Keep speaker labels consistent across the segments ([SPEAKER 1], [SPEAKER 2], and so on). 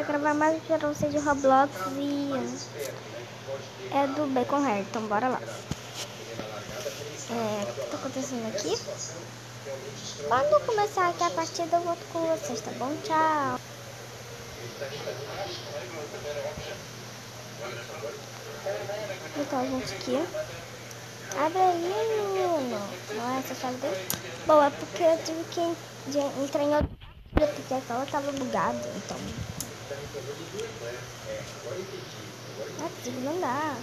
[SPEAKER 1] gravar mais pra vocês de Roblox e é do Bacon Hair, então bora lá. O que tá acontecendo aqui? Quando começar aqui a partida eu volto com vocês, tá bom? Tchau! Então, gente, aqui. Abre aí, menino. Não é essa chave dele? Bom, é porque eu tive que entrar em outra partida, porque aquela tava bugada, então. Ah, consigo andar.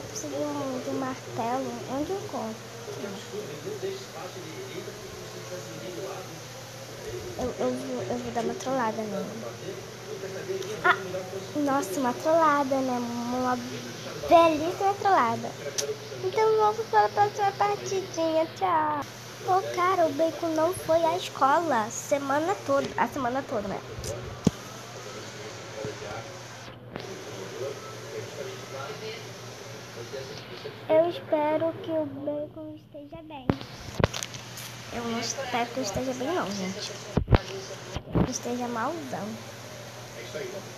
[SPEAKER 1] Preciso de um martelo. Onde eu encontro? Eu vou dar uma trollada nele. Nossa, uma trollada, né? Uma belíssima trollada. Então vamos para a próxima partidinha. Tchau. Pô, cara, o Bacon não foi à escola a semana toda, né? Eu espero que o Bacon esteja bem. Eu não espero que eu esteja bem não, gente. Que esteja malzão.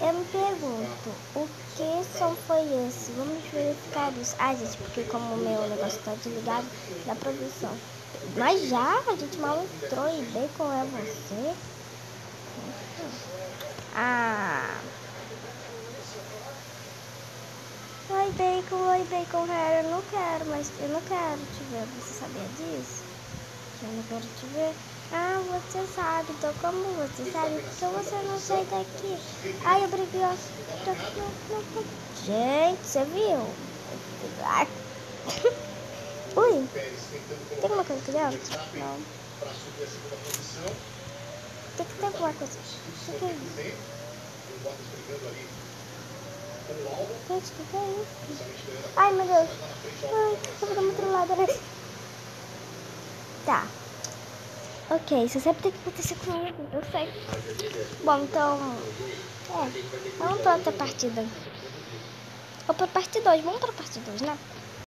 [SPEAKER 1] Eu me pergunto, o que som foi esse? Vamos verificar isso. Gente, porque como o meu negócio tá desligado, dá pra ver som. Mas já, a gente mal entrou e Bacon é você? Oi Bacon Hair, eu não quero te ver, você sabia disso? Eu não quero te ver. Você sabe, então como você sabe? Porque você não sai daqui. Eu briguei. Gente, você viu? Ui, tem alguma coisa aqui dentro? Não. Tem que ter alguma coisa. O que é isso? Gente, o que é isso? Ai, meu Deus. Eu vou dar uma trollada, né? Tá. Ok, isso sempre tem que acontecer comigo, eu sei. Bom, então... vamos pra outra partida. Ou pra parte 2, vamos pra parte 2, né?